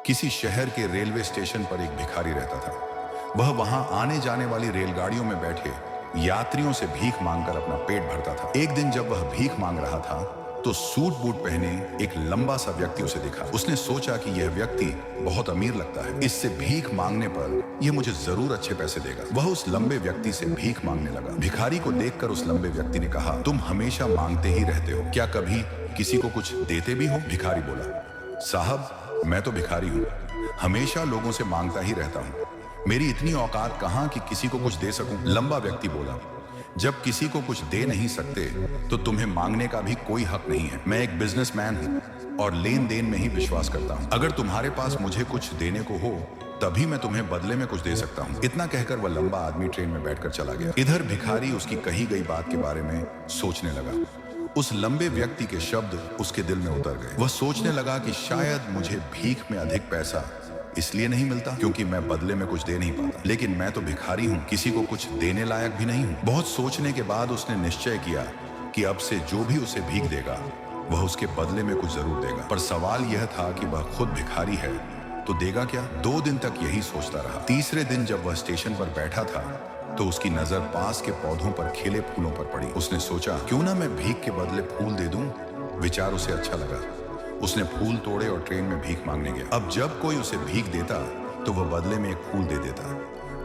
किसी शहर के रेलवे स्टेशन पर एक भिखारी रहता था। वह वहां आने जाने वाली रेलगाड़ियों में बैठे यात्रियों से भीख मांगकर अपना पेट भरता था। एक दिन जब वह भीख मांग रहा था तो सूट बूट पहने एक लंबा सा व्यक्ति उसे दिखा। उसने सोचा कि यह व्यक्ति बहुत अमीर लगता है, इससे भीख मांगने पर यह मुझे जरूर अच्छे पैसे देगा। वह उस लंबे व्यक्ति से भीख मांगने लगा। भिखारी को देखकर उस लंबे व्यक्ति ने कहा, तुम हमेशा मांगते ही रहते हो, क्या कभी किसी को कुछ देते भी हो? भिखारी बोला, साहब मैं तो भिखारी हूँ, हमेशा लोगों से मांगता ही रहता हूँ, मेरी इतनी औकात कहाँ कि किसी को कुछ दे सकूं। लंबा व्यक्ति बोला, जब किसी को कुछ दे नहीं सकते तो तुम्हें मांगने का भी कोई हक नहीं है। मैं एक बिजनेसमैन हूँ और लेन देन में ही विश्वास करता हूँ। अगर तुम्हारे पास मुझे कुछ देने को हो तभी मैं तुम्हें बदले में कुछ दे सकता हूँ। इतना कहकर वह लंबा आदमी ट्रेन में बैठकर चला गया। इधर भिखारी उसकी कही गई बात के बारे में सोचने लगा। उस लंबे व्यक्ति के शब्द उसके दिल में उतर गए। वह सोचने लगा कि शायद मुझे भीख में अधिक पैसा इसलिए नहीं मिलता क्योंकि मैं बदले में कुछ दे नहीं पाता, लेकिन मैं तो भिखारी हूँ, किसी को कुछ देने लायक भी नहीं हूँ। बहुत सोचने के बाद उसने निश्चय किया कि अब से जो भी उसे भीख देगा वह उसके बदले में कुछ जरूर देगा। पर सवाल यह था कि वह खुद भिखारी है तो देगा क्या? 2 दिन तक यही सोचता रहा। तीसरे दिन जब वह स्टेशन पर बैठा था तो उसकी नजर पास के पौधों पर खिले फूलों पर पड़ी। उसने सोचा, क्यों ना मैं भीख के बदले फूल दे दूं। विचार उसे अच्छा लगा। उसने फूल तोड़े और ट्रेन में भीख मांगने गया। अब जब कोई उसे भीख देता तो वह बदले में एक फूल दे देता।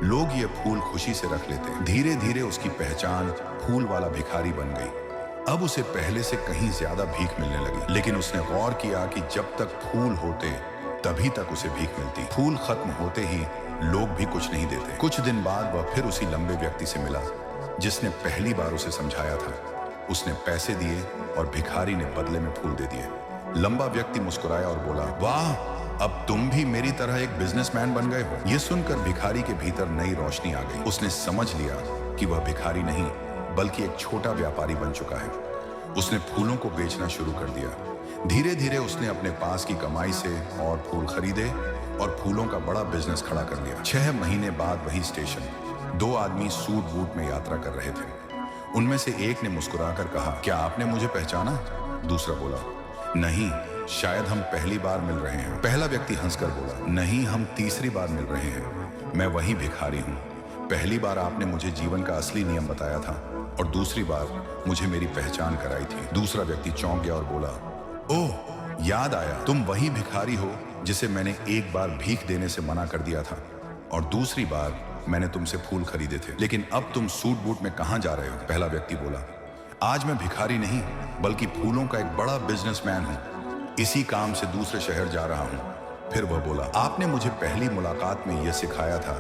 लोग ये फूल खुशी से रख लेते। धीरे धीरे उसकी पहचान फूल वाला भिखारी बन गई। अब उसे पहले से कहीं ज्यादा भीख मिलने लगी, लेकिन उसने गौर किया कि जब तक फूल होते तभी तक उसे भीख मिलती। फूल खत्म होते ही लोग भी कुछ नहीं देते। कुछ दिन बाद वह फिर उसी लंबे व्यक्ति से मिला जिसने पहली बार उसे समझाया था। उसने पैसे दिए और भिखारी ने बदले में फूल दे दिए। लंबा व्यक्ति मुस्कुराया और बोला, वाह, अब तुम भी मेरी तरह एक बिजनेसमैन बन गए हो। यह सुनकर भिखारी के भीतर नई रोशनी आ गई। उसने समझ लिया कि वह भिखारी नहीं बल्कि एक छोटा व्यापारी बन चुका है। उसने फूलों को बेचना शुरू कर दिया। धीरे धीरे उसने अपने पास की कमाई से और फूल खरीदे और फूलों का बड़ा बिजनेस खड़ा कर लिया। 6 महीने बाद वही स्टेशन 2 आदमी सूट बूट में यात्रा कर रहे थे। उनमें से एक ने मुस्कुराकर कहा, क्या आपने मुझे पहचाना? दूसरा बोला, नहीं, शायद हम पहली बार मिल रहे हैं। पहला व्यक्ति हंसकर बोला, नहीं, हम तीसरी बार मिल रहे हैं। मैं वही भिखारी हूँ। पहली बार आपने मुझे जीवन का असली नियम बताया था और दूसरी बार मुझे मेरी पहचान कराई थी। दूसरा व्यक्ति चौंक गया और बोला, ओह, याद आया, तुम वही भिखारी हो जिसे मैंने एक बार भीख देने से मना कर दिया था और दूसरी बार मैंने तुमसे फूल खरीदे थे, लेकिन अब तुम सूट बूट में कहां जा रहे हो? पहला व्यक्ति बोला, आज मैं भिखारी नहीं बल्कि फूलों का एक बड़ा बिजनेसमैन हूं। इसी काम से दूसरे शहर जा रहा हूं। फिर वह बोला, आपने मुझे पहली मुलाकात में यह सिखाया था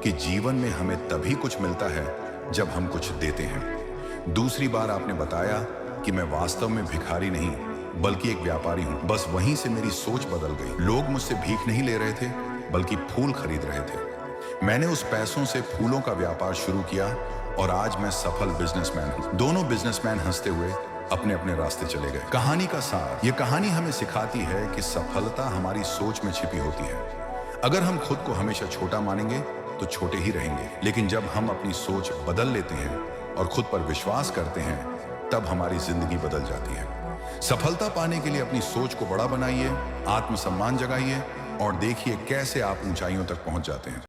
कि जीवन में हमें तभी कुछ मिलता है जब हम कुछ देते हैं। दूसरी बार आपने बताया कि मैं वास्तव में भिखारी नहीं बल्कि एक व्यापारी हूं। बस वहीं से मेरी सोच बदल गई। लोग मुझसे भीख नहीं ले रहे थे बल्कि फूल खरीद रहे थे। मैंने उस पैसों से फूलों का व्यापार शुरू किया और आज मैं सफल बिजनेसमैन हूं। दोनों बिजनेसमैन हंसते हुए अपने अपने रास्ते चले गए। कहानी का सार, यह कहानी हमें सिखाती है कि सफलता हमारी सोच में छिपी होती है। अगर हम खुद को हमेशा छोटा मानेंगे तो छोटे ही रहेंगे, लेकिन जब हम अपनी सोच बदल लेते हैं और खुद पर विश्वास करते हैं तब हमारी जिंदगी बदल जाती है। सफलता पाने के लिए अपनी सोच को बड़ा बनाइए, आत्मसम्मान जगाइए और देखिए कैसे आप ऊंचाइयों तक पहुंच जाते हैं।